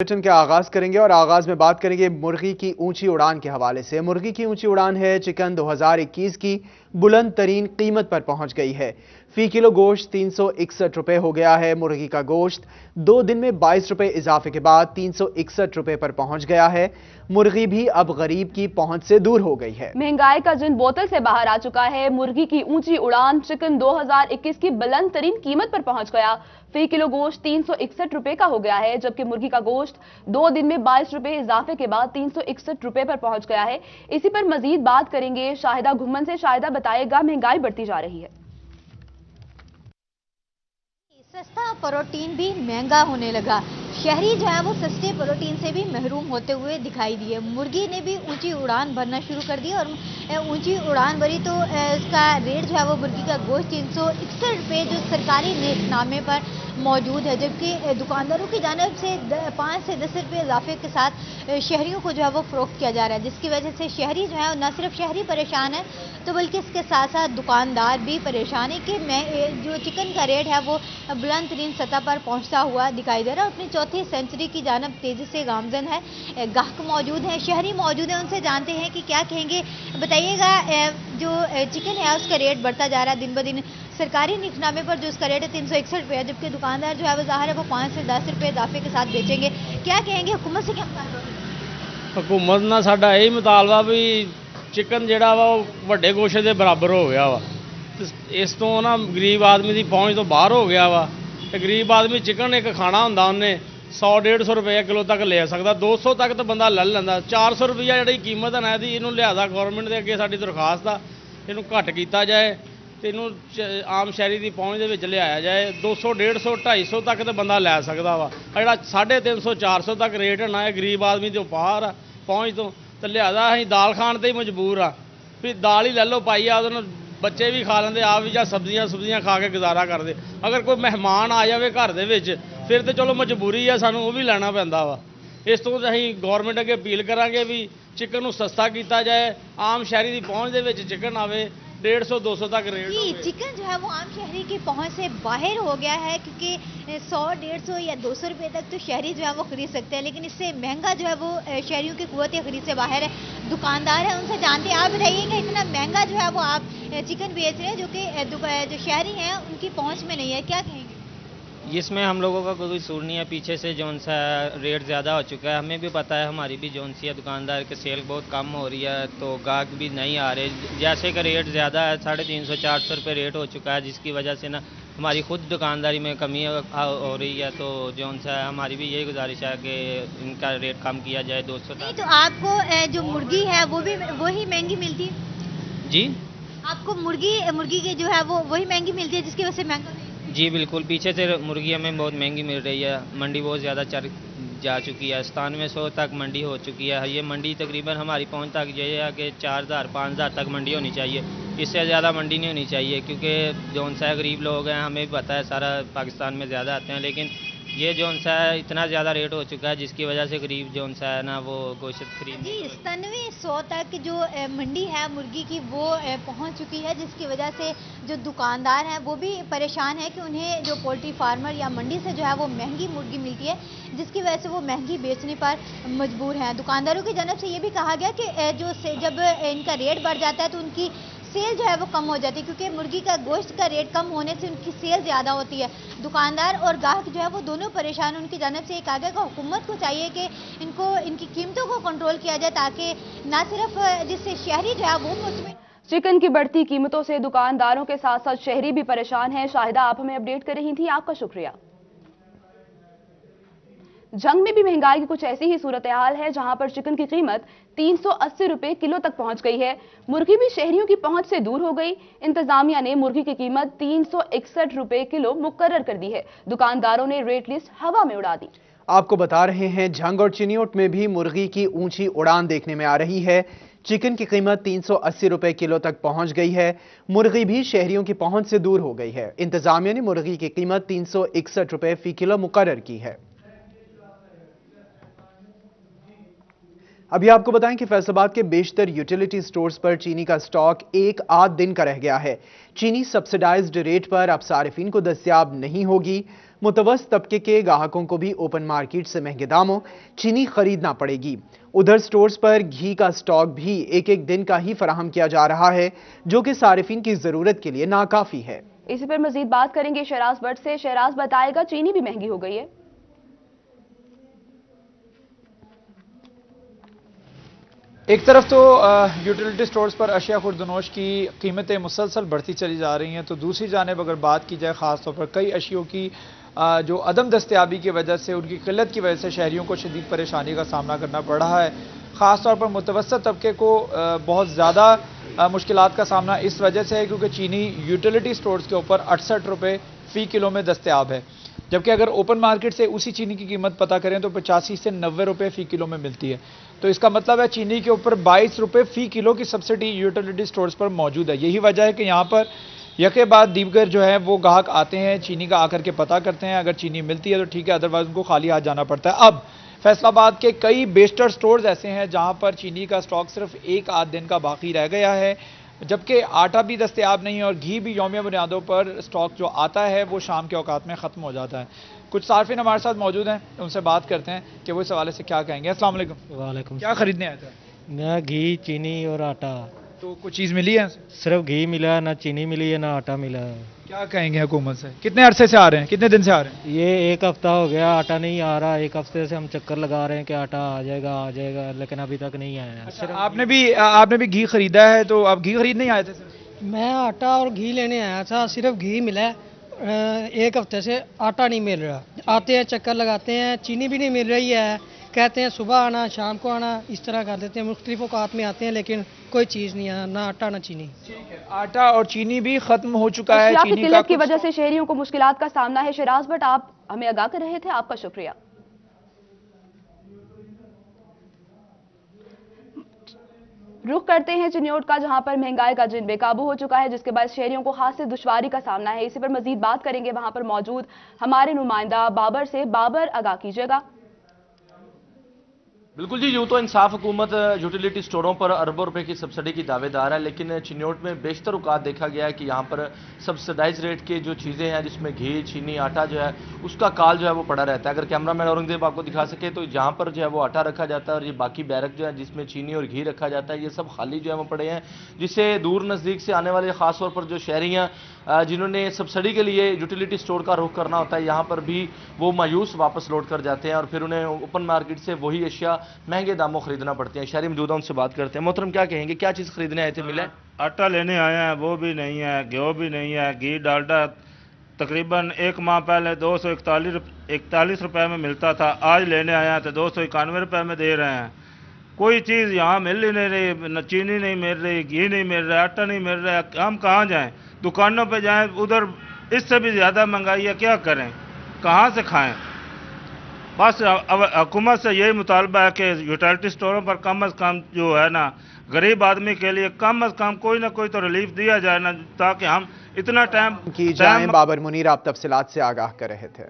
Bulletin के आगाज करेंगे और आगाज में बात करेंगे मुर्गी की ऊंची उड़ान के हवाले से। मुर्गी की ऊंची उड़ान है चिकन 2021 की बुलंद तरीन कीमत पर पहुंच गई है। फी किलो गोश्त 361 रुपए हो गया है। मुर्गी का गोश्त 2 दिन में 22 रुपए इजाफे के बाद 361 रुपए पर पहुंच गया है। मुर्गी भी अब गरीब की पहुंच से दूर हो गई है। महंगाई का जिन बोतल से बाहर आ चुका है। मुर्गी की ऊंची उड़ान चिकन 2021 की बुलंद तरीन कीमत पर पहुंच गया। फी किलो गोश्त 361 रुपए का हो गया है, जबकि मुर्गी का गोश्त 2 दिन में 22 रुपए इजाफे के बाद 361 रुपए पर पहुंच गया है। इसी पर मजीद बात करेंगे शाहिदा घुम्मन से। शाहिदा बताएगा, महंगाई बढ़ती जा रही है। सस्ता प्रोटीन भी महंगा होने लगा। शहरी जो है वो सस्ते प्रोटीन से भी महरूम होते हुए दिखाई दिए। मुर्गी ने भी ऊंची उड़ान भरना शुरू कर दी और ऊंची उड़ान भरी तो इसका रेट जो है वो मुर्गी का गोश्त 361 रुपये जो सरकारी नेतनामे पर मौजूद है, जबकि दुकानदारों की जानिब से 5 से 10 रुपये इजाफे के साथ शहरियों को जो है वो फरोख्त किया जा रहा है, जिसकी वजह से शहरी जो है न सिर्फ शहरी परेशान है तो बल्कि इसके साथ साथ दुकानदार भी परेशान है कि जो चिकन का रेट है वो बुलंद तरीन सतह पर पहुंचता हुआ दिखाई दे रहा है। अपनी चौथी सेंचुरी की जानब तेजी से गामजन है। गाहक मौजूद हैं, शहरी मौजूद हैं, उनसे जानते हैं कि क्या कहेंगे। बताइएगा, जो चिकन है उसका रेट बढ़ता जा रहा है दिन ब दिन। सरकारी नीतनामे पर जो उसका रेट है 361 रुपये है, जबकि दुकानदार जो है वो ज़ाहिर है वो 5 से 10 रुपये इजाफे के साथ बेचेंगे। क्या कहेंगे, हुकूमत से क्या मुतालबा? हुकूमत ਨਾਲ ਸਾਡਾ ਇਹ ਮੁਤਾਲਬਾ ਵੀ ਚਿਕਨ ਜਿਹੜਾ ਵਾ ਉਹ ਵੱਡੇ ਗੋਸ਼ੇ ਦੇ ਬਰਾਬਰ ਹੋ ਗਿਆ ਵਾ। ਇਸ ਤੋਂ ਨਾ ਗਰੀਬ ਆਦਮੀ ਦੀ ਪਹੁੰਚ ਤੋਂ ਬਾਹਰ ਹੋ ਗਿਆ ਵਾ ਤੇ ਗਰੀਬ ਆਦਮੀ ਚਿਕਨ ਇੱਕ ਖਾਣਾ ਹੁੰਦਾ ਉਹਨੇ 100-150 ਰੁਪਏ ਕਿਲੋ ਤੱਕ ਲੈ ਸਕਦਾ, 200 ਤੱਕ ਤਾਂ ਬੰਦਾ ਲੈ ਲੈਂਦਾ। 400 ਰੁਪਈਆ ਜਿਹੜੀ ਕੀਮਤ ਹੈ ਨਾ ਇਹਦੀ, ਇਹਨੂੰ ਲਿਆਦਾ ਗਵਰਨਮੈਂਟ ਦੇ ਅੱਗੇ ਸਾਡੀ ਦਰਖਾਸਤ ਆ, ਇਹਨੂੰ ਘੱਟ ਕੀਤਾ ਜਾਏ ਤੇ ਇਹਨੂੰ ਆਮ ਸ਼ਹਿਰੀ ਦੀ ਪਹੁੰਚ ਦੇ ਵਿੱਚ ਲਿਆਇਆ ਜਾਏ। 200, 150, 250 ਤੱਕ ਤਾਂ ਬੰਦਾ ਲੈ ਸਕਦਾ ਵਾ। ਜਿਹੜਾ 350, 400 ਤੱਕ ਰੇਟ ਹੈ ਨਾ ਇਹ ਗਰੀਬ ਆਦਮੀ ਤੋਂ ਬਾਹਰ ਆ ਪਹੁੰਚ ਤੋਂ, ਤੇ ਲਿਆਦਾ ਅਸੀਂ ਦਾਲ ਖਾਣ ਤੇ ਹੀ ਮਜਬੂਰ ਆ ਵੀ ਦਾਲ ਹੀ ਲੈ ਲਓ ਪਾਈ ਆ, ਉਹਦੇ ਨਾਲ ਬੱਚੇ ਵੀ ਖਾ ਲੈਂਦੇ ਆਪ ਵੀ, ਜਾਂ ਸਬਜ਼ੀਆਂ ਖਾ ਕੇ ਗੁਜ਼ਾਰਾ ਕਰਦੇ। ਅਗਰ ਕੋਈ ਮਹਿਮਾਨ ਆ ਜਾਵੇ ਘਰ ਦੇ ਵਿੱਚ ਫਿਰ ਤੇ ਚਲੋ ਮਜਬੂਰੀ ਆ, ਸਾਨੂੰ ਉਹ ਵੀ ਲੈਣਾ ਪੈਂਦਾ ਵਾ। ਇਸ ਤੋਂ ਅਸੀਂ ਗਵਰਨਮੈਂਟ ਅੱਗੇ ਅਪੀਲ ਕਰਾਂਗੇ ਵੀ ਚਿਕਨ ਨੂੰ ਸਸਤਾ ਕੀਤਾ ਜਾਏ, ਆਮ ਸ਼ਹਿਰੀ ਦੀ ਪਹੁੰਚ ਦੇ ਵਿੱਚ ਚਿਕਨ ਆਵੇ। 150-200 तक रेट जी, चिकन जो है वो आम शहरी की पहुंच से बाहर हो गया है, क्योंकि 100-150 या 200 रुपये तक तो शहरी जो है वो खरीद सकते हैं, लेकिन इससे महंगा जो है वो शहरियों की कुव्वत खरीद से बाहर है। दुकानदार है, उनसे जानते हैं। आप बताइएगा, इतना महंगा जो है वो आप चिकन बेच रहे हैं जो कि जो शहरी हैं उनकी पहुँच में नहीं है, क्या कहेंगे? इसमें हम लोगों का कोई सूर नहीं है। पीछे से जौन सा रेट ज़्यादा हो चुका है, हमें भी पता है, हमारी भी जौन सी है दुकानदार के सेल बहुत कम हो रही है तो गाहक भी नहीं आ रहे। जैसे कि रेट ज़्यादा है, 350-400 रुपये रेट हो चुका है, जिसकी वजह से ना हमारी खुद दुकानदारी में कमी हो रही है। तो जौन सा हमारी भी यही गुजारिश है कि इनका रेट कम किया जाए 200 तक। तो आपको जो मुर्गी है वो भी वही महंगी मिलती है? जी, आपको मुर्गी की जो है वो वही महंगी मिलती है जिसकी वजह से महंगा? जी बिल्कुल, पीछे से मुर्गी हमें बहुत महंगी मिल रही है। मंडी बहुत ज़्यादा चढ़ जा चुकी है, 9700 तक मंडी हो चुकी है। ये मंडी तकरीबन हमारी पहुंच तक ये है कि 4000-5000 तक मंडी होनी चाहिए, इससे ज़्यादा मंडी नहीं होनी चाहिए, क्योंकि जौन सा गरीब लोग हैं, हमें भी पता है सारा पाकिस्तान में ज़्यादा आते हैं, लेकिन ये जौन सा है इतना ज़्यादा रेट हो चुका है जिसकी वजह से गरीब जौन सा है ना वो गोश्त खरीद। जी, 9700 तक जो मंडी है मुर्गी की वो पहुंच चुकी है, जिसकी वजह से जो दुकानदार हैं वो भी परेशान है कि उन्हें जो पोल्ट्री फार्मर या मंडी से जो है वो महंगी मुर्गी मिलती है, जिसकी वजह से वो महंगी बेचने पर मजबूर हैं। दुकानदारों की जानब से ये भी कहा गया कि जब इनका रेट बढ़ जाता है तो उनकी सेल जो है वो कम हो जाती है, क्योंकि मुर्गी का गोश्त का रेट कम होने से उनकी सेल ज़्यादा होती है। दुकानदार और गाहक जो है वो दोनों परेशान हैं। उनकी जानब से एक आगे का हुकूमत को चाहिए कि इनकी कीमतों को कंट्रोल किया जाए, ताकि ना सिर्फ जिससे शहरी जो है वो मुतमईन। चिकन की बढ़ती कीमतों से दुकानदारों के साथ साथ शहरी भी परेशान हैं। शाहिदा, आप हमें अपडेट कर रही थी, आपका शुक्रिया। जंग में भी महंगाई की कुछ ऐसी ही सूरत हाल है, जहां पर चिकन की कीमत 380 रुपए किलो तक पहुंच गई है। मुर्गी भी शहरियों की पहुंच से दूर हो गई। इंतजामिया ने मुर्गी की कीमत 361 रुपए किलो मुकर्रर कर दी है। दुकानदारों ने रेट लिस्ट हवा में उड़ा दी। आपको बता रहे हैं, झंग और चिनियोट में भी मुर्गी की ऊंची उड़ान देखने में आ रही है। चिकन की कीमत 380 रुपए किलो तक पहुंच गई है। मुर्गी भी शहरियों की पहुंच से दूर हो गई है। इंतजामिया ने मुर्गी की कीमत 361 रुपए फी किलो मुकर्रर की है। अभी आपको बताएं कि फैसलाबाद के बेशतर यूटिलिटी स्टोर्स पर चीनी का स्टॉक एक आध दिन का रह गया है। चीनी सब्सिडाइज्ड रेट पर अब सारिफिन को दस्तयाब नहीं होगी। मुतवस्त तबके के ग्राहकों को भी ओपन मार्केट से महंगे दामों चीनी खरीदना पड़ेगी। उधर स्टोर्स पर घी का स्टॉक भी एक एक दिन का ही फराहम किया जा रहा है, जो कि सारिफिन की जरूरत के लिए नाकाफी है। इसी पर मजीद बात करेंगे शहराज भट्ट से। शहराज बताएगा, चीनी भी महंगी हो गई है। एक तरफ तो यूटिलिटी स्टोर्स पर अशिया खुर्दनोश की कीमतें मुसलसल बढ़ती चली जा रही हैं, तो दूसरी जानिब अगर बात की जाए ख़ास तौर पर कई अशियों की जो अदम दस्तयाबी की वजह से, उनकी किल्लत की वजह से शहरियों को शदीद परेशानी का सामना करना पड़ रहा है। ख़ास तौर पर मुतवस्सत तबके को बहुत ज़्यादा मुश्किलात का सामना इस वजह से है क्योंकि चीनी यूटिलिटी स्टोर्स के ऊपर 68 रुपये फ़ी किलो में दस्तयाब है, जबकि अगर ओपन मार्केट से उसी चीनी की कीमत पता करें तो 85 से 90 रुपये फ़ी किलो में मिलती है। तो इसका मतलब है चीनी के ऊपर 22 रुपये फ़ी किलो की सब्सिडी यूटिलिटी स्टोर्स पर मौजूद है। यही वजह है कि यहाँ पर यके बाद दीगर जो है वो ग्राहक आते हैं, चीनी का आकर के पता करते हैं, अगर चीनी मिलती है तो ठीक है, अदरवाइज उनको खाली हाथ जाना पड़ता है। अब फैसलाबाद के कई बेस्टर स्टोर्स ऐसे हैं जहाँ पर चीनी का स्टॉक सिर्फ एक आध दिन का बाकी रह गया है, जबकि आटा भी दस्तयाब नहीं है और घी भी यौमिया बुनियादों पर स्टॉक जो आता है वो शाम के औकात में ख़त्म हो जाता है। कुछ सार्फिन हमारे साथ मौजूद हैं, उनसे बात करते हैं कि वो इस हवाले से क्या कहेंगे। अस्सलाम वालेकुम। वालेकुम। क्या खरीदने आए थे? ना घी, चीनी और आटा। तो कुछ चीज़ मिली है? सिर्फ घी मिला, ना चीनी मिली है, ना आटा मिला है। क्या कहेंगे हुकूमत से? कितने अरसे से आ रहे हैं, कितने दिन से आ रहे हैं? ये एक हफ्ता हो गया, आटा नहीं आ रहा। एक हफ्ते से हम चक्कर लगा रहे हैं कि आटा आ जाएगा, लेकिन अभी तक नहीं आया। अच्छा, आपने भी घी खरीदा है, तो आप घी खरीदने आए थे? मैं आटा और घी लेने आया था, सिर्फ घी मिला है। एक हफ्ते से आटा नहीं मिल रहा। आते हैं, चक्कर लगाते हैं, चीनी भी नहीं मिल रही है। कहते हैं सुबह आना, शाम को आना, इस तरह कर देते हैं। मुख्तलिफ औकात में आते हैं लेकिन कोई चीज़ नहीं है, ना आटा ना चीनी। आटा और चीनी भी खत्म हो चुका है। चीनी की किल्लत की वजह से शहरियों को मुश्किलात का सामना है। शहराज भट्ट, आप हमें आगाह कर रहे थे, आपका शुक्रिया। रुख करते हैं चिन्योट का, जहां पर महंगाई का जिन बेकाबू हो चुका है, जिसके बाद शहरियों को खास से दुश्वारी का सामना है। इसी पर मजीद बात करेंगे वहां पर मौजूद हमारे नुमाइंदा बाबर से। बाबर, आगाह कीजिएगा। बिल्कुल जी, यूँ तो इंसाफ हुकूमत यूटिलिटी स्टोरों पर अरबों रुपए की सब्सिडी की दावेदार है, लेकिन चिन्योट में बेशतर औकात देखा गया है कि यहाँ पर सब्सिडाइज रेट की जो चीज़ें हैं, जिसमें घी, चीनी, आटा जो है उसका काल जो है वो पड़ा रहता है। अगर कैमरामैन औरंगजेब आपको दिखा सके तो जहाँ पर जो है वो आटा रखा जाता है और ये बाकी बैरक जो है जिसमें चीनी और घी रखा जाता है, ये सब खाली जो है वो पड़े हैं, जिससे दूर नज़दीक से आने वाले ख़ास तौर पर जो शहरी हैं जिन्होंने सब्सिडी के लिए यूटिलिटी स्टोर का रुख करना होता है, यहाँ पर भी वो मायूस वापस लौट कर जाते हैं और फिर उन्हें ओपन मार्केट से वही अशिया महंगे दामों खरीदना पड़ते हैं। शहरी मौजूद उनसे बात करते हैं। मोहतरम, क्या कहेंगे, क्या चीज़ खरीदने आए थे? मिला? आटा लेने आए हैं, वो भी नहीं है, घी भी नहीं है। घी डालडा तकरीबन एक माह पहले 241 रुपये में मिलता था, आज लेने आए हैं तो 291 रुपये में दे रहे हैं। कोई चीज़ यहाँ मिल ही नहीं रही, न चीनी नहीं मिल रही, घी नहीं मिल रहा, आटा नहीं मिल रहा। हम कहाँ जाएं? दुकानों पे जाएं, उधर इससे भी ज़्यादा महंगाई है, क्या करें, कहाँ से खाएं? बस अब हुकूमत से यही मुतालबा है कि यूटिलिटी स्टोरों पर कम अज़ कम जो है ना, गरीब आदमी के लिए कम अज़ कम कोई ना कोई तो रिलीफ दिया जाए ना, ताकि हम इतना टाइम की जाए। बाबर मुनीर आप तफसीलात से आगाह कर रहे थे।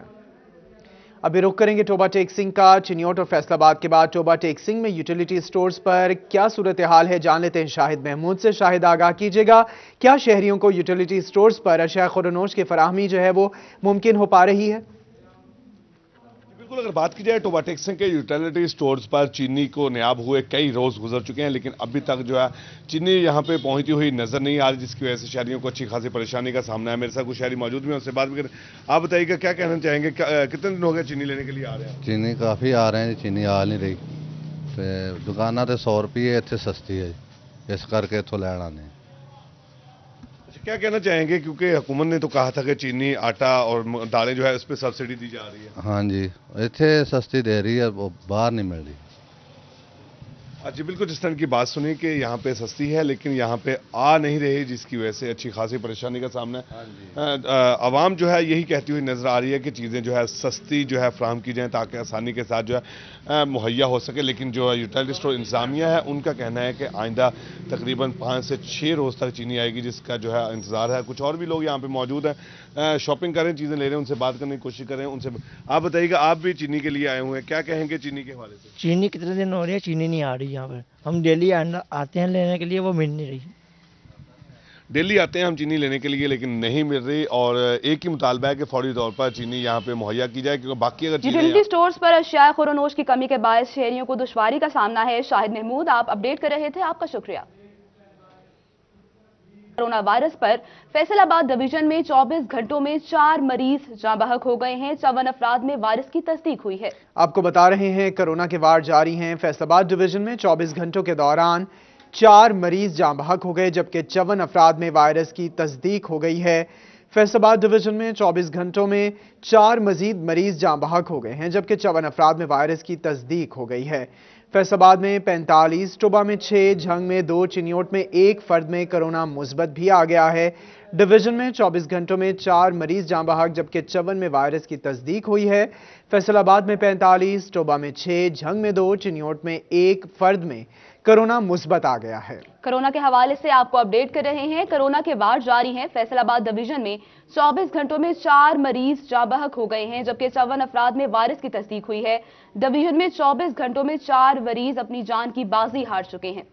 अभी रुख करेंगे टोबा टेक सिंह का। चिन्योट और फैसलाबाद के बाद टोबा टेक सिंह में यूटिलिटी स्टोर्स पर क्या सूरत हाल है, जान लेते हैं शाहिद महमूद से। शाहिद, आगाह कीजिएगा, क्या शहरियों को यूटिलिटी स्टोर्स पर अशिया खुर्दनोश की फराहमी जो है वो मुमकिन हो पा रही है? बिल्कुल, अगर बात की जाए टोबा टेक सिंह के यूटिलिटी स्टोर्स पर चीनी को नायाब हुए कई रोज़ गुजर चुके हैं, लेकिन अभी तक जो है चीनी यहाँ पे पहुँचती हुई नज़र नहीं आ रही, जिसकी वजह से शहरियों को अच्छी खासी परेशानी का सामना है। मेरे साथ कुछ शहरी मौजूद भी हैं, उनसे बात भी करें। आप बताइएगा, क्या कहना चाहेंगे, कितने दिन हो गए चीनी लेने के लिए आ रहे हैं? चीनी काफ़ी आ रहे हैं, चीनी आ नहीं रही। दुकाना तो 100 रुपये इतने सस्ती है, इस करके इतों लैन आने। क्या कहना चाहेंगे, क्योंकि हुकूमत ने तो कहा था कि चीनी, आटा और दालें जो है उस पर सब्सिडी दी जा रही है। हाँ जी, इतने सस्ती दे रही है, वो बाहर नहीं मिल रही। जी बिल्कुल, जिस तरह की बात सुनी कि यहाँ पे सस्ती है लेकिन यहाँ पे आ नहीं रही, जिसकी वजह से अच्छी खासी परेशानी का सामना है। आवाम जो है यही कहती हुई नज़र आ रही है कि चीज़ें जो है सस्ती जो है फ्राहम की जाएँ ताकि आसानी के साथ जो है मुहैया हो सके, लेकिन जो यूटिलिटी स्टोर इंतज़ामिया है उनका कहना है कि आइंदा तकरीबन 5 से 6 रोज़ तक चीनी आएगी, जिसका जो है इंतज़ार है। कुछ और भी लोग यहाँ पर मौजूद हैं, शॉपिंग करें, चीज़ें ले रहे हैं, उनसे बात करने की कोशिश करें। उनसे आप बताइएगा, आप भी चीनी के लिए आए हुए हैं, क्या कहेंगे चीनी के हवाले से? चीनी कितने दिन हो रही है, चीनी नहीं आ रही यहाँ पर। हम डेली आते हैं लेने के लिए, वो मिल नहीं रही। डेली आते हैं हम चीनी लेने के लिए, लेकिन नहीं मिल रही, और एक ही मुतालबा है कि फौरी तौर पर चीनी यहाँ पे मुहैया की जाए, क्योंकि बाकी अगर यूटिलिटी स्टोर्स पर अशिया खुरोनोश की कमी के बायस शहरियों को दुश्वारी का सामना है। शाहिद महमूद, आप अपडेट कर रहे थे, आपका शुक्रिया। कोरोना वायरस पर फैसलाबाद डिवीजन में 24 घंटों में 4 मरीज जाँ बहक हो गए हैं। 54 अफराद में वायरस की तस्दीक हुई है। आपको बता रहे हैं कोरोना के वार जारी हैं। फैसलाबाद डिवीजन में 24 घंटों के दौरान 4 मरीज जाँ बहक हो गए, जबकि 54 अफराद में वायरस की तस्दीक हो गई है। फैसलाबाद डिवीजन में 24 घंटों में 4 मजीद मरीज जाँ बहक हो गए हैं, जबकि 54 अफराद में वायरस की तस्दीक हो गई है। फैसलाबाद में 45, टोबा में 6, झंग में 2, चिन्योट में 1 फर्द में कोरोना मुस्बत भी आ गया है। डिवीजन में 24 घंटों में 4 मरीज जाँ बहक, जबकि 54 में वायरस की तस्दीक हुई है। फैसलाबाद में 45, टोबा में 6, झंग में 2, चिन्योट में 1 फर्द में कोरोना मुस्बत आ गया है। कोरोना के हवाले से आपको अपडेट कर रहे हैं। कोरोना के वार जारी हैं। फैसलाबाद डिवीजन में 24 घंटों में 4 मरीज जाँ बहक हो गए हैं, जबकि 54 अफराद में वायरस की तस्दीक हुई है। डिवीजन में 24 घंटों में 4 मरीज अपनी जान की बाजी हार चुके हैं।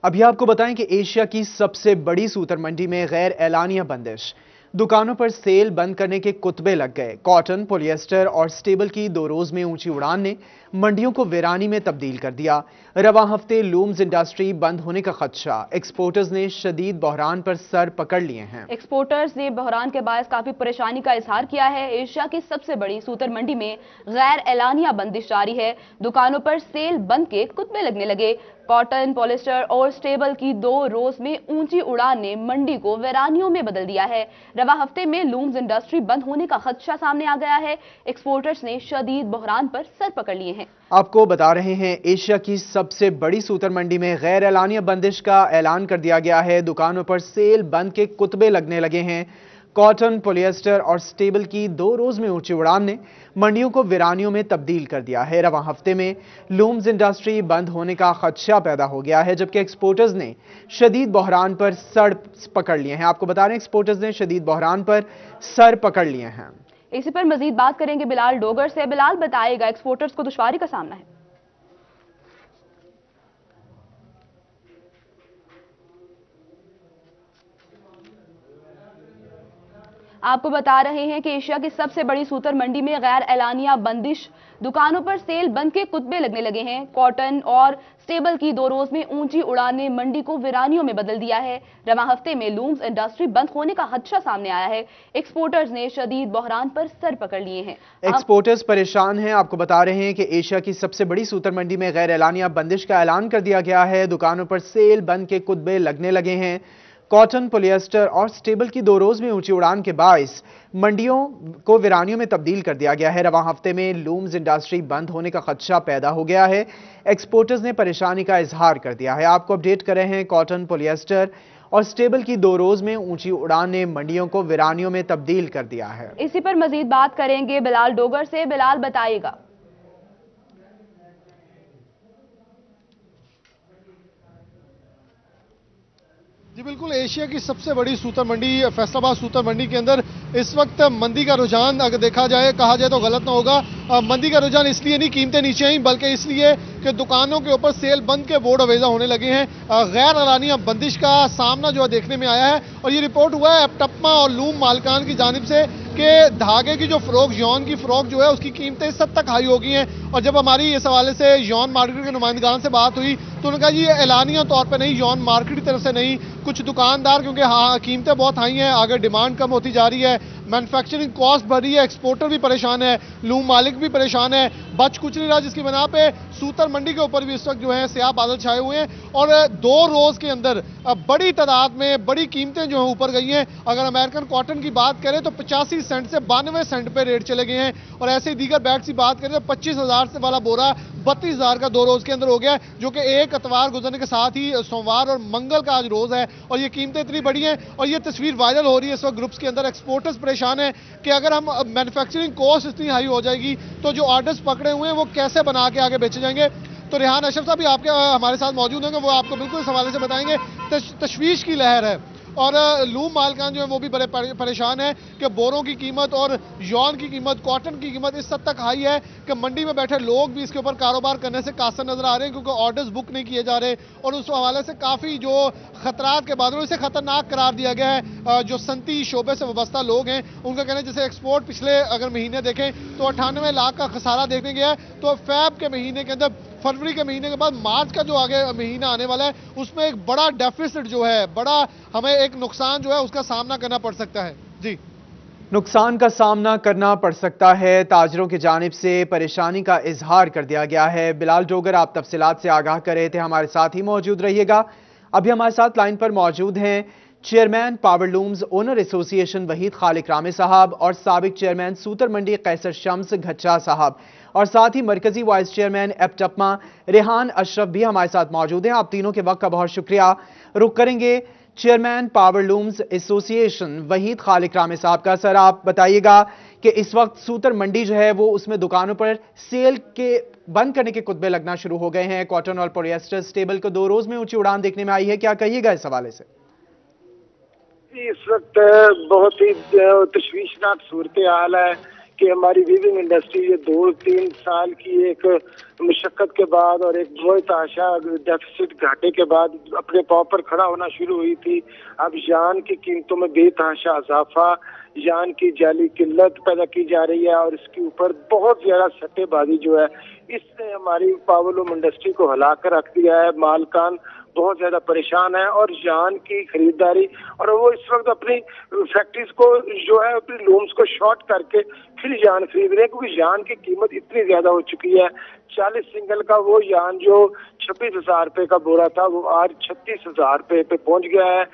अभी आपको बताएं कि एशिया की सबसे बड़ी सूतर मंडी में गैर एलानिया बंदिश, दुकानों पर सेल बंद करने के कुतबे लग गए। कॉटन, पॉलिएस्टर और स्टेबल की 2 रोज में ऊंची उड़ान ने मंडियों को वीरानी में तब्दील कर दिया। रवा हफ्ते लूम्स इंडस्ट्री बंद होने का खदशा, एक्सपोर्टर्स ने शदीद बहरान पर सर पकड़ लिए हैं। एक्सपोर्टर्स ने बहरान के बायस काफी परेशानी का इजहार किया है। एशिया की सबसे बड़ी सूतर मंडी में गैर एलानिया बंदिश जारी है। दुकानों पर सेल बंद के कुतबे लगने लगे। कॉटन, पॉलिएस्टर और स्टेबल की 2 रोज में ऊंची उड़ान ने मंडी को वीरानियों में बदल दिया है। रवा हफ्ते में लूम्स इंडस्ट्री बंद होने का खदशा सामने आ गया है। एक्सपोर्टर्स ने शदीद बहरान पर सर पकड़ लिए हैं। आपको बता रहे हैं एशिया की सबसे बड़ी सूतर मंडी में गैर एलानिया बंदिश का ऐलान कर दिया गया है। दुकानों पर सेल बंद के कुतबे लगने लगे हैं। कॉटन, पॉलिएस्टर और स्टेबल की 2 रोज में ऊंची उड़ान ने मंडियों को वीरानियों में तब्दील कर दिया है। रवा हफ्ते में लूम्स इंडस्ट्री बंद होने का खदशा पैदा हो गया है, जबकि एक्सपोर्टर्स ने शदीद बहरान पर सर पकड़ लिए हैं। आपको बता रहे हैं एक्सपोर्टर्स ने शदीद बहरान पर सर पकड़ लिए हैं। इसी पर मजीद बात करेंगे बिलाल डोगर से। बिलाल, बताएगा एक्सपोर्टर्स को दुश्वारी का सामना है। आपको बता रहे हैं कि एशिया की सबसे बड़ी सूतर मंडी में गैर एलानिया बंदिश, दुकानों पर सेल बंद के कुतबे लगने लगे हैं। कॉटन और स्टेबल की 2 रोज में ऊंची उड़ान ने मंडी को वीरानियों में बदल दिया है। रवा हफ्ते में लूम्स इंडस्ट्री बंद होने का खदशा सामने आया है। एक्सपोर्टर्स ने शदीद बहरान पर सर पकड़ लिए हैं। एक्सपोर्टर्स परेशान हैं। आपको बता रहे हैं कि एशिया की सबसे बड़ी सूतर मंडी में गैर एलानिया बंदिश का ऐलान कर दिया गया है। दुकानों पर सेल बंद के कुतबे लगने लगे हैं। कॉटन, पॉलिएस्टर और स्टेबल की 2 रोज में ऊंची उड़ान के बायस मंडियों को वीरानियों में तब्दील कर दिया गया है। रवा हफ्ते में लूम्स इंडस्ट्री बंद होने का खदशा पैदा हो गया है। एक्सपोर्टर्स ने परेशानी का इजहार कर दिया है। आपको अपडेट कर रहे हैं कॉटन, पॉलिएस्टर और स्टेबल की 2 रोज में ऊंची उड़ान ने मंडियों को वीरानियों में तब्दील कर दिया है। इसी पर मजीद बात करेंगे बिलाल डोगर से। बिलाल, बताइएगा। जी बिल्कुल, एशिया की सबसे बड़ी सूतर मंडी फैसलाबाद सूतर मंडी के अंदर इस वक्त मंदी का रुझान अगर देखा जाए, कहा जाए तो गलत ना होगा। मंदी का रुझान इसलिए नहीं कीमतें नीचे आई, बल्कि इसलिए कि दुकानों के ऊपर सेल बंद के बोर्ड अवेजा होने लगे हैं। गैर एलानिया बंदिश का सामना जो है देखने में आया है, और ये रिपोर्ट हुआ है टप्पा और लूम मालकान की जानिब से कि धागे की जो फ्रॉक, यौन की फ्रॉक जो है उसकी कीमतें इस हद तक हाई हो गई हैं। और जब हमारी इस हवाले से यौन मार्केट के नुमाइंदगान से बात हुई तो उन्होंने कहा जी एलानिया तौर पर नहीं, यौन मार्केट की तरफ से नहीं, कुछ दुकानदार क्योंकि हाँ कीमतें बहुत हाई हैं, आगे डिमांड कम होती जा रही है, मैन्युफैक्चरिंग कॉस्ट बढ़ रही है, एक्सपोर्टर भी परेशान है, लूम मालिक भी परेशान है, बच कुछ नहीं रहा, जिसकी बना पे सूतर मंडी के ऊपर भी इस वक्त जो है स्याह बादल छाए हुए हैं। और 2 रोज के अंदर बड़ी तादाद में बड़ी कीमतें जो है ऊपर गई हैं। अगर अमेरिकन कॉटन की बात करें तो 85 सेंट से 92 सेंट पे रेट चले गए हैं, और ऐसे ही दीगर बैग्स की बात करें तो 25,000 से वाला बोरा 32,000 का 2 रोज के अंदर हो गया, जो कि एक अतवार गुजरने के साथ ही सोमवार और मंगल का आज रोज है। और ये कीमतें इतनी बड़ी हैं, और ये तस्वीर वायरल हो रही है इस वक्त ग्रुप्स के अंदर। एक्सपोर्टर्स परेशान है कि अगर हम मैन्युफैक्चरिंग कॉस्ट इतनी हाई हो जाएगी तो जो ऑर्डर्स पकड़े हुए हैं वो कैसे बना के आगे बेचे जाएंगे। तो रेहान अशरफ साहब भी आपके हमारे साथ मौजूद होंगे, वो आपको बिल्कुल इस हवाले से बताएंगे। तशवीश की लहर है, और लूम मालकान जो है वो भी बड़े परेशान है कि बोरों की कीमत और यॉन की कीमत, कॉटन की कीमत इस हद तक हाई है कि मंडी में बैठे लोग भी इसके ऊपर कारोबार करने से कासर नजर आ रहे हैं, क्योंकि ऑर्डर्स बुक नहीं किए जा रहे और उस हवाले से काफ़ी जो खतरात के बाद इसे खतरनाक करार दिया गया है। जो सनती शोबे से वाबस्ता लोग हैं उनका कहना है जैसे एक्सपोर्ट पिछले अगर महीने देखें तो 98 लाख का खसारा देखने गया है, तो फैब के महीने के अंदर, फरवरी के महीने के बाद मार्च का जो आगे महीना आने वाला है उसमें एक बड़ा डेफिसिट जो है, बड़ा हमें एक नुकसान जो है उसका सामना करना पड़ सकता है। जी, नुकसान का सामना करना पड़ सकता है। ताजरों की जानिब से परेशानी का इजहार कर दिया गया है। बिलाल डोगर आप तफसीलात से आगाह कर रहे थे, हमारे साथ ही मौजूद रहिएगा। अभी हमारे साथ लाइन पर मौजूद हैं chairman power looms owner association Waheed Khaliq Rame साहब और साबिक चेयरमैन सूतर मंडी कैसर शम्स घच्चा साहब, और साथ ही मरकजी वाइस चेयरमैन एपटपमा रेहान अशरफ भी हमारे साथ मौजूद हैं। आप तीनों के वक्त का बहुत शुक्रिया। रुख करेंगे chairman power looms association Waheed Khaliq Rame साहब का। सर, आप बताइएगा कि इस वक्त सूतर मंडी जो है वो उसमें दुकानों पर सेल के बंद करने के कुतबे लगना शुरू हो गए हैं। कॉटन और पॉलिएस्टर स्टेबल को 2 रोज में ऊंची उड़ान देखने में आई है, क्या कहिएगा इस हवाले से? इस वक्त बहुत ही तशवीशनाक सूरत हाल है कि हमारी वीविंग इंडस्ट्री ये 2-3 साल की एक मुशक्कत के बाद और एक बेतहाशा डेफिसिट घाटे के बाद अपने पाँव पर खड़ा होना शुरू हुई थी। अब यान की कीमतों में बेतहाशा इजाफा, यान की जाली किल्लत पैदा की जा रही है और इसके ऊपर बहुत ज्यादा सट्टेबाजी जो है इसने हमारी पावरलूम इंडस्ट्री को हिला कर रख दिया है। मालकान बहुत ज्यादा परेशान है और यान की खरीदारी, और वो इस वक्त अपनी फैक्ट्रीज को जो है अपनी लूम्स को शॉर्ट करके फिर यान खरीद रहे हैं, क्योंकि यान की कीमत इतनी ज्यादा हो चुकी है। 40 सिंगल का वो यान जो 26,000 रुपए का बोरा था वो आज 36,000 रुपए पे पहुंच गया है।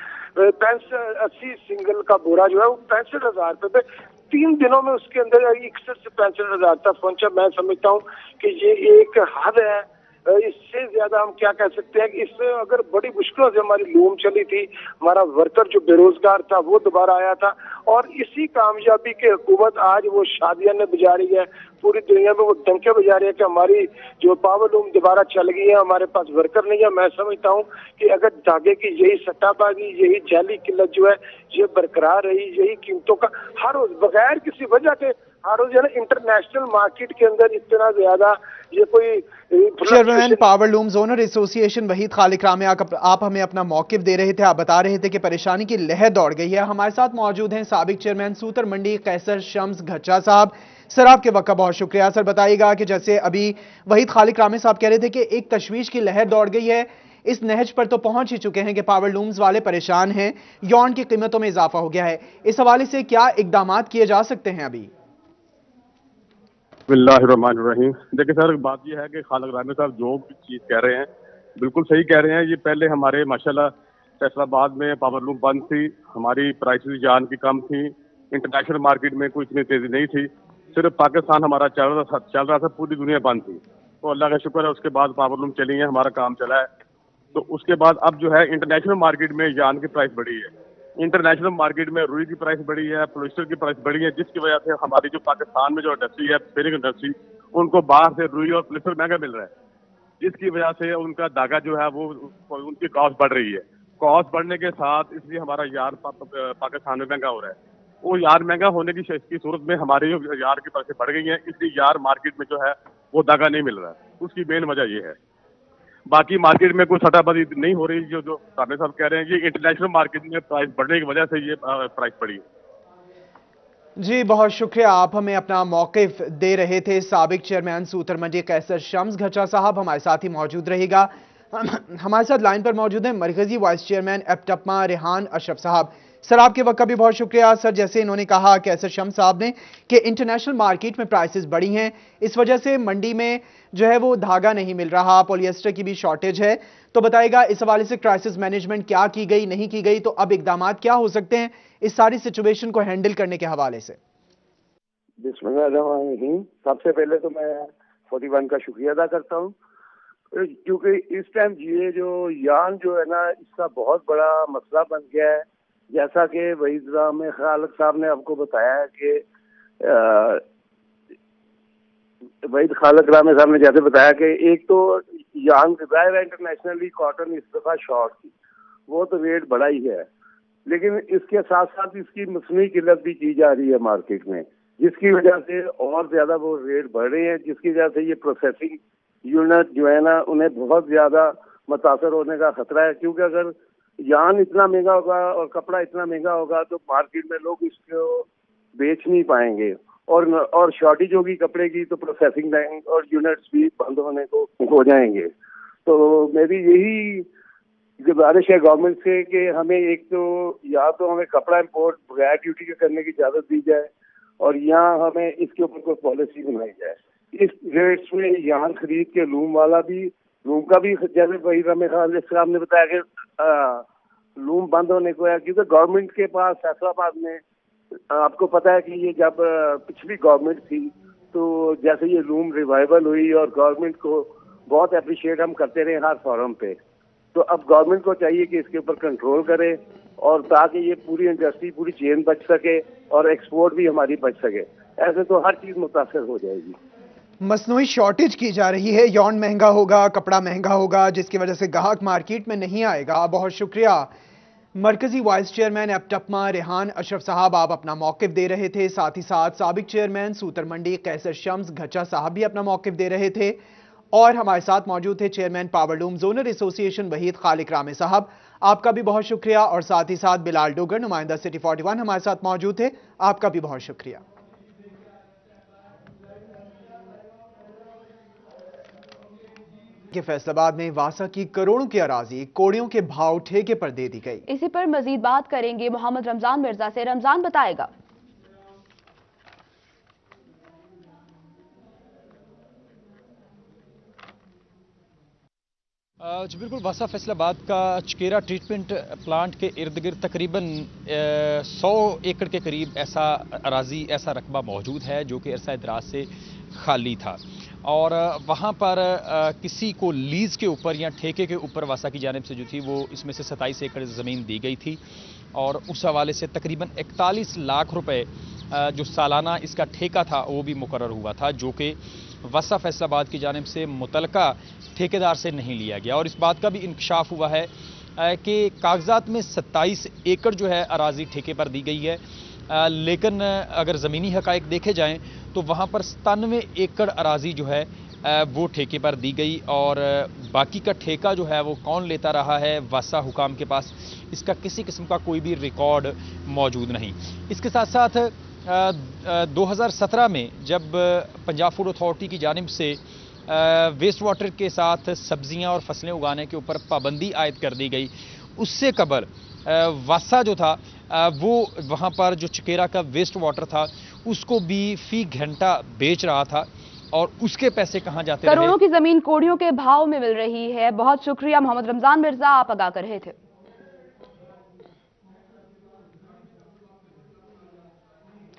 80 सिंगल का बोरा जो है वो 65,000 रुपए पे 3 दिनों में उसके अंदर 61 से 65,000 तक पहुंचा। मैं समझता हूँ कि ये एक हद है, इससे ज्यादा हम क्या कह सकते हैं कि इससे अगर बड़ी मुश्किलों से हमारी लूम चली थी, हमारा वर्कर जो बेरोजगार था वो दोबारा आया था, और इसी कामयाबी के हुकूमत आज वो शादियां ने बजा रही है, पूरी दुनिया में वो डंके बजा रही है कि हमारी जो पावर लूम दोबारा चल गई है, हमारे पास वर्कर नहीं है। मैं समझता हूँ कि अगर धागे की यही सट्टाबाजी, यही जाली किल्लत जो है ये बरकरार रही, यही कीमतों का हर रोज बगैर किसी वजह के हर रोज इंटरनेशनल मार्केट के अंदर इतना ज्यादा ये कोई। Chairman power looms owner association Waheed Khaliq Rame, आप हमें अपना मौकिफ दे रहे थे, आप बता रहे थे कि परेशानी की लहर दौड़ गई है। हमारे साथ मौजूद हैं साबिक चेयरमैन सूतर मंडी कैसर शम्स घच्चा साहब। सर, आपके वक्त का बहुत शुक्रिया। सर, बताइएगा कि जैसे अभी वहीद खालिक रामे साहब कह रहे थे कि एक तशवीश की लहर दौड़ गई है, इस नहज पर तो पहुंच ही चुके हैं कि पावर लूम्स वाले परेशान हैं, यौन की कीमतों में इजाफा हो गया है। इस हवाले से क्या इकदाम किए जा सकते हैं अभी? बिस्मिल्लाहिर्रहमानिर्रहीम। देखिए सर, बात यह है कि खालिक रामे साहब जो भी चीज़ कह रहे हैं बिल्कुल सही कह रहे हैं। ये पहले हमारे माशाल्लाह फैसलाबाद में पावर लूम बंद थी, हमारी प्राइसेस जान की कम थी, इंटरनेशनल मार्केट में कोई इतनी तेज़ी नहीं थी, सिर्फ पाकिस्तान हमारा चल रहा था, पूरी दुनिया बंद थी। तो अल्लाह का शुक्र है उसके बाद पावर लूम चली है, हमारा काम चला है। तो उसके बाद अब जो है इंटरनेशनल मार्केट में जान की प्राइस बढ़ी है, इंटरनेशनल मार्केट में रुई की प्राइस बढ़ी है, पॉलिएस्टर की प्राइस बढ़ी है, जिसकी वजह से हमारी जो पाकिस्तान में जो इंडस्ट्री है, स्पिनिंग इंडस्ट्री, उनको बाहर से रुई और पॉलिएस्टर महंगा मिल रहा है, जिसकी वजह से उनका धागा जो है वो उनकी कॉस्ट बढ़ रही है। कॉस्ट बढ़ने के साथ इसलिए हमारा यार पाकिस्तान में महंगा हो रहा है। वो यार महंगा होने की सूरत में हमारी जो यार की प्राइसें बढ़ गई हैं, इसलिए यार मार्केट में जो है वो धागा नहीं मिल रहा है। उसकी मेन वजह ये है, बाकी मार्केट में कोई सट्टाबाजी नहीं हो रही। जो रामे साहब कह रहे हैं, ये इंटरनेशनल मार्केट में प्राइस बढ़ने की वजह से ये प्राइस बढ़ी है। जी, बहुत शुक्रिया। आप हमें अपना मौकिफ दे रहे थे। साबिक चेयरमैन सूतर मंडी कैसर शम्स घच्चा साहब हमारे साथ ही मौजूद रहेगा। हमारे साथ लाइन पर मौजूद है मरकजी वाइस चेयरमैन एपटपमा रेहान अशरफ साहब। सर, आपके वक्त का भी बहुत शुक्रिया। सर, जैसे इन्होंने कहा कैसर शम्स साहब ने कि इंटरनेशनल मार्केट में प्राइसेस बढ़ी हैं, इस वजह से मंडी में जो है वो धागा नहीं मिल रहा, पॉलिएस्टर की भी शॉर्टेज है। तो बताइएगा इस हवाले से क्राइसिस मैनेजमेंट क्या की गई, नहीं की गई, तो अब इकदाम क्या हो सकते हैं इस सारी सिचुएशन को हैंडल करने के हवाले से? बिस्मिल्लाहिर्रहमानिर्रहीम। सबसे पहले तो मैं 41 का शुक्रिया अदा करता हूँ, क्योंकि इस टाइम ये जो यान जो है ना, इसका बहुत बड़ा मसला बन गया है। जैसा कि वहीद रामे खालिक साहब ने आपको बताया है कि वहीद खालिक रामे साहब ने जैसे बताया कि एक तो यान ज़ाहिर है इंटरनेशनली कॉटन इस दफा शॉर्ट थी, वो तो रेट बड़ा ही है। लेकिन इसके साथ साथ इसकी मसनूई किल्लत भी की जा रही है मार्केट में, जिसकी वजह से और ज्यादा वो रेट बढ़ रहे हैं, जिसकी वजह से ये प्रोसेसिंग यूनिट जो है ना उन्हें बहुत ज्यादा मुतासर होने का खतरा है। क्योंकि अगर यान इतना महंगा होगा और कपड़ा इतना महंगा होगा तो मार्केट में लोग इसको बेच नहीं पाएंगे और शॉर्टेज होगी कपड़े की तो प्रोसेसिंग लाइन और यूनिट्स भी बंद होने को हो जाएंगे। तो मेरी यही गुजारिश है गवर्नमेंट से कि हमें एक तो या तो हमें कपड़ा इंपोर्ट बगैर ड्यूटी के करने की इजाजत दी जाए और यहाँ हमें इसके ऊपर कोई पॉलिसी बनाई जाए। इस रेट्स में यान खरीद के लूम का भी जैसे वही रमे खान साहब ने बताया कि लूम बंद होने को है, क्योंकि गवर्नमेंट के पास फैसलाबाद में आपको पता है कि ये जब पिछली गवर्नमेंट थी तो जैसे ये लूम रिवाइवल हुई और गवर्नमेंट को बहुत अप्रिशिएट हम करते रहे हर फोरम पे, तो अब गवर्नमेंट को चाहिए कि इसके ऊपर कंट्रोल करे और ताकि ये पूरी इंडस्ट्री पूरी चेन बच सके और एक्सपोर्ट भी हमारी बच सके। ऐसे तो हर चीज मुतासर हो जाएगी। मसनूई शॉर्टेज की जा रही है, यौन महंगा होगा, कपड़ा महंगा होगा, जिसकी वजह से ग्राहक मार्केट में नहीं आएगा। बहुत शुक्रिया मरकजी वाइस चेयरमैन एपटपमा रेहान अशरफ साहब, आप अपना मौक़िफ़ दे रहे थे। साथ ही साथ साबिक चेयरमैन सूतर मंडी कैसर शम्स घचा साहब भी अपना मौक़िफ़ दे रहे थे और हमारे साथ मौजूद थे chairman powerloom zonal association Waheed Khaliq Rame साहब, आपका भी बहुत शुक्रिया। और साथ ही साथ बिलाल डोगर नुमाइंदा सिटी 41 हमारे साथ मौजूद थे, आपका भी बहुत शुक्रिया। कि फैसलाबाद में वासा की करोड़ों की अराजी कोड़ियों के भाव ठेके पर दे दी गई। इसी पर मजीद बात करेंगे मोहम्मद रमजान मिर्जा से। रमजान बताएगा। जी बिल्कुल, वासा फैसलाबाद का चकेरा ट्रीटमेंट प्लांट के इर्द गिर्द तकरीबन 100 एकड़ के करीब ऐसा अराजी, ऐसा रकबा मौजूद है जो कि अरसा दराज से खाली था और वहाँ पर किसी को लीज़ के ऊपर या ठेके के ऊपर वासा की जानिब से जो थी वो इसमें से 27 एकड़ ज़मीन दी गई थी और उस हवाले से तकरीबन 41 लाख रुपए जो सालाना इसका ठेका था वो भी मुकर्रर हुआ था, जो कि वासा फैसलाबाद की जानिब से मुतलका ठेकेदार से नहीं लिया गया। और इस बात का भी इंकशाफ हुआ है कि कागजात में 27 एकड़ जो है अराजी ठेके पर दी गई है, लेकिन अगर ज़मीनी हक़ाइक़ देखे जाएं तो वहाँ पर 97 एकड़ अराजी जो है वो ठेके पर दी गई और बाकी का ठेका जो है वो कौन लेता रहा है वासा हुकाम के पास इसका किसी किस्म का कोई भी रिकॉर्ड मौजूद नहीं। इसके साथ साथ 2017 में जब पंजाब फूड अथॉरिटी की जानिब से वेस्ट वाटर के साथ सब्जियां और फसलें उगाने के ऊपर पाबंदी आयद कर दी गई, उससे कबल वासा जो था वो वहाँ पर जो चकेरा का वेस्ट वाटर था उसको भी फी घंटा बेच रहा था और उसके पैसे कहाँ जाते रहे। करोड़ों की जमीन कोड़ियों के भाव में मिल रही है। बहुत शुक्रिया मोहम्मद रमजान मिर्जा, आप आगाह कर रहे थे।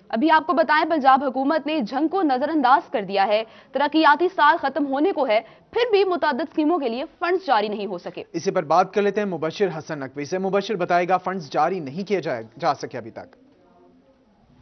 अभी आपको बताएं, पंजाब हुकूमत ने जंग को नजरअंदाज कर दिया है। तरक्याती साल खत्म होने को है, फिर भी मुतअद्दिद स्कीमों के लिए फंड्स जारी नहीं हो सके। इसी पर बात कर लेते हैं मुबशिर हसन नकवी से। मुबशिर बताएगा फंड्स जारी नहीं किए जा सके अभी तक।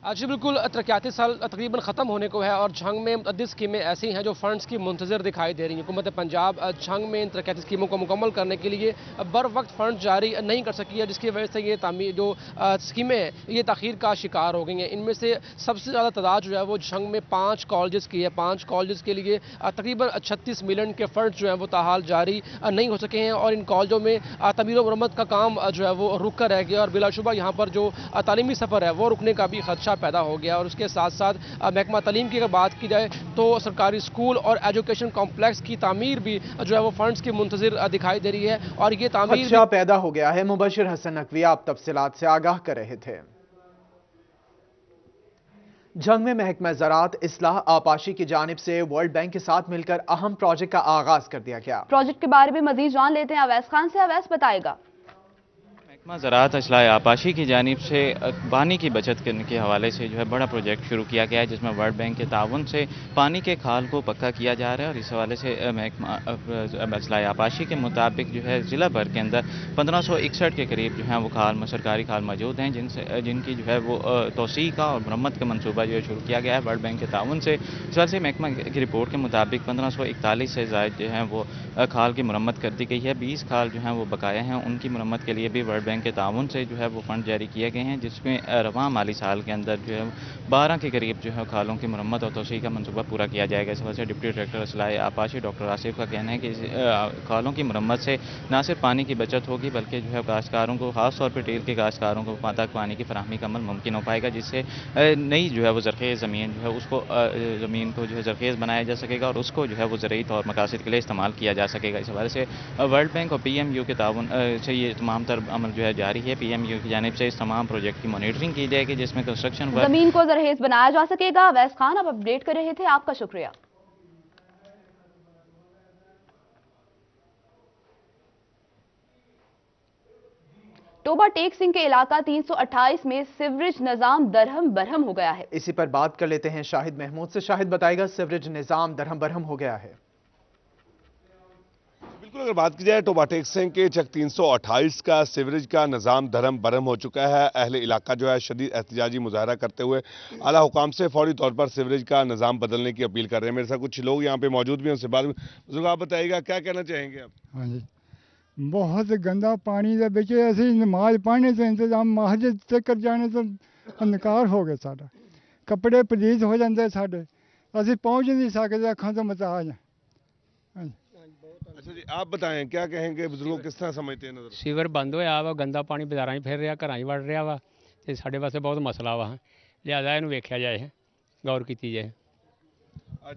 जी बिल्कुल, तरक्याती साल तकरीबन ख़त्म होने को है और झंग में मुतअद्दिद स्कीमें ऐसी हैं जो फंड्स की मुंतज़र दिखाई दे रही हैं। हुकूमत पंजाब झंग में इन तरक्याती स्कीमों को मुकम्मल करने के लिए बर वक्त फंड जारी नहीं कर सकी है, जिसकी वजह से ये तामीर जो स्कीमें हैं ये तख़ीर का शिकार हो गई हैं। इनमें से सबसे ज़्यादा तादाद जो है वो झंग में 5 कॉलेज़ की है। 5 कॉलेज़ के लिए तकरीबन 36 मिलियन के फंड जो हैं वो ताहाल जारी नहीं हो सके हैं और इन कॉलेजों में तमीर व मरम्मत का काम जो है वो रुक कर रह गया और बिलाशुबा यहाँ पर जो तालीमी सफ़र है वो रुकने का भी खदशा पैदा हो गया। और उसके साथ साथ महकमा तालीम की अगर बात की जाए तो सरकारी स्कूल और एजुकेशन कॉम्प्लेक्स की तामीर भी जो है वो फंड्स की मुंतज़िर दिखाई दे रही है और ये तामीर खदशा पैदा हो गया है। मुबशिर हसन नकवी, आप तफसीलात से आगाह कर रहे थे। झंग में महकमा ज़राअत इस्लाह आपाशी की जानिब से वर्ल्ड बैंक के साथ मिलकर अहम प्रोजेक्ट का आगाज कर दिया गया। प्रोजेक्ट के बारे में मजीद जान लेते हैं अवैस खान से। अवैस बताएगा। महकमा ज़राअत इस्लाह आपाशी की जानिब से पानी की बचत करने के हवाले से जो है बड़ा प्रोजेक्ट शुरू किया गया है, जिसमें वर्ल्ड बैंक के ताउन से पानी के खाल को पक्का किया जा रहा है। और इस हवाले से महकमा इस्लाह आपाशी के मुताबिक जो है ज़िला भर के अंदर 1561 के करीब जो है वो खाल सरकारी खाल मौजूद हैं, जिनकी जो है वो तोसी का और मरम्मत का मनसूबा जो है शुरू किया गया है वर्ल्ड बैंक के ताउन से। इस वजह से महकमा की रिपोर्ट के मुताबिक 1541 से ज़ायद जो है वो खाल की मरम्मत कर दी गई है। 20 खाल जो हैं वो बकाया हैं, उनकी मरम्मत के लिए भी वर्ल्ड بینک کے تعاون سے جو ہے وہ فنڈ جاری کیے گئے ہیں، جس میں رواں مالی سال کے اندر جو ہے 12 کے قریب جو ہے کھالوں کی مرمت اور توسیع کا منصوبہ پورا کیا جائے گا۔ اس وجہ سے ڈپٹی ڈائریکٹر اصلاح آبپاشی ڈاکٹر آصف کا کہنا ہے کہ کھالوں کی مرمت سے نہ صرف پانی کی بچت ہوگی بلکہ جو ہے کاشتکاروں کو، خاص طور پہ ٹیل کے کاشتکاروں کو تک پانی کی فراہمی کا عمل ممکن ہو پائے گا، جس سے نئی جو ہے وہ زرخیز زمین جو ہے اس کو زمین کو جو ہے زرخیز بنایا جا سکے گا اور اس کو جو ہے وہ زرعی طور مقاصد کے لیے استعمال کیا جا سکے گا۔ اس حوالے سے ورلڈ بینک اور پی ایم یو کے تعاون سے یہ تمام تر عمل جو ہے جاری ہے۔ پی ایم یو کی جانب سے اس تمام پروجیکٹ کی مانیٹرنگ کی جائے گی، جس میں کنسٹرکشن زمین کو زرخیز بنایا جا سکے گا۔ ویس خان آپ اپڈیٹ کر رہے تھے، آپ کا شکریہ۔ ٹوبہ ٹیک سنگھ کے علاقہ 328 میں سیوریج نظام درہم برہم ہو گیا ہے۔ اسی پر بات کر لیتے ہیں شاہد محمود سے۔ شاہد بتائے گا سیوریج نظام درہم برہم ہو گیا ہے۔ بالکل، اگر بات کی جائے ٹوبہ ٹیک سنگھ کے چک 328 کا سیوریج کا نظام درہم برہم ہو چکا ہے۔ اہل علاقہ جو ہے شدید احتجاجی مظاہرہ کرتے ہوئے اعلیٰ حکام سے فوری طور پر سیوریج کا نظام بدلنے کی اپیل کر رہے ہیں۔ میرے ساتھ کچھ لوگ یہاں پہ موجود بھی ہیں، ان سے بات بزرگ آپ بتائیے گا کیا کہنا چاہیں گے آپ؟ ہاں جی، بہت گندا پانی دے بچے اسی نماز پڑھنے سے انتظام مسجد تک جانے سے انکار ہو گیا ساڈا، کپڑے پلیز ہو جاندے ساڈے، اسی پہنچ نہیں سکتے، اکھاں تو محتاج ہیں۔ اچھا جی، آپ بتائیں کیا کہیں گے، بزرگوں کس طرح سمجھتے ہیں؟ نظر سیور بند ہویا وا، گندا پانی بازاراں پھر رہا، گھراں وڑ رہا وا، تے ساڈے واسطے بہت مسئلہ وا، لہذا اینوں ویکھیا جائے، غور کیتی جائے۔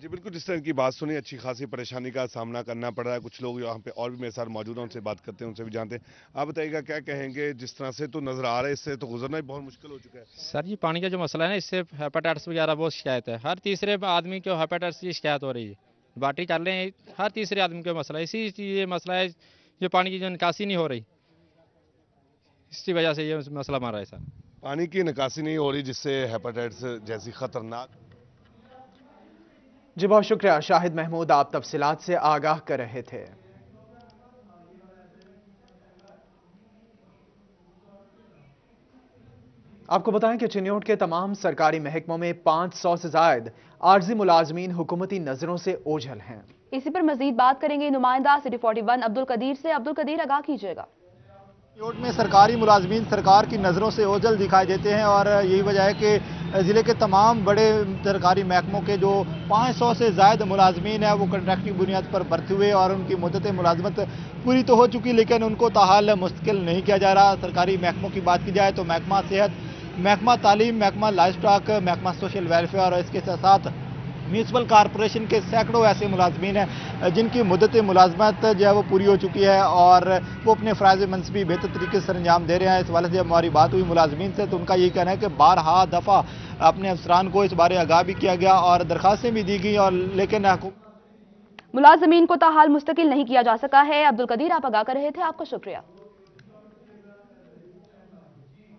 جی بالکل، جس طرح کی بات سنی، اچھی خاصی پریشانی کا سامنا کرنا پڑ رہا ہے۔ کچھ لوگ یہاں پہ اور بھی میرے ساتھ موجود ہیں، ان سے بات کرتے ہیں، ان سے بھی جانتے ہیں۔ آپ بتائیے گا کیا کہیں گے، جس طرح سے تو نظر آ رہا ہے اس سے تو گزرنا ہی بہت مشکل ہو چکا ہے؟ سر جی، پانی کا جو مسئلہ ہے نا، اس سے ہیپاٹائٹس وغیرہ بہت شکایت ہے، ہر تیسرے آدمی کو ہیپاٹائٹس کی شکایت ہو رہی ہے، باٹی چل رہے ہیں، ہر تیسرے آدمی کا مسئلہ ہے، اسی یہ مسئلہ ہے جو پانی کی جو نکاسی نہیں ہو رہی، اس کی وجہ سے یہ مسئلہ بن رہا ہے سر۔ پانی کی نکاسی نہیں ہو رہی، جس سے ہیپاٹائٹس جیسی خطرناک۔ جی بہت شکریہ شاہد محمود، آپ تفصیلات سے آگاہ کر رہے تھے۔ آپ کو بتائیں کہ چنیوٹ کے تمام سرکاری محکموں میں 500 سے زائد عارضی ملازمین حکومتی نظروں سے اوجھل ہیں۔ اسی پر مزید بات کریں گے نمائندہ سٹی 41 عبدالقدیر سے۔ عبدالقدیر، آگاہ کیجیے گا۔ چنیوٹ میں سرکاری ملازمین سرکار کی نظروں سے اوجھل دکھائی دیتے ہیں، اور یہی وجہ ہے کہ ضلع کے تمام بڑے سرکاری محکموں کے جو 500 سے زائد ملازمین ہیں وہ کنٹریکٹی بنیاد پر بھرتی ہوئے، اور ان کی مدت ملازمت پوری تو ہو چکی، لیکن ان کو تاحال مستقل نہیں کیا جا رہا۔ سرکاری محکموں کی بات کی جائے تو محکمہ صحت، محکمہ تعلیم، محکمہ لائف سٹاک، محکمہ سوشل ویلفیئر اور اس کے ساتھ میونسپل کارپوریشن کے سینکڑوں ایسے ملازمین ہیں جن کی مدت ملازمت جو ہے وہ پوری ہو چکی ہے، اور وہ اپنے فرائض منصبی بہتر طریقے سے انجام دے رہے ہیں۔ اس حوالے سے جب ہماری بات ہوئی ملازمین سے تو ان کا یہی کہنا ہے کہ بارہا دفعہ اپنے افسران کو اس بارے آگاہ بھی کیا گیا اور درخواستیں بھی دی گئی، اور لیکن ملازمین کو تاحال مستقل نہیں کیا جا سکا ہے۔ عبدالقدیر، آپ آگاہ کر رہے تھے، آپ کا شکریہ۔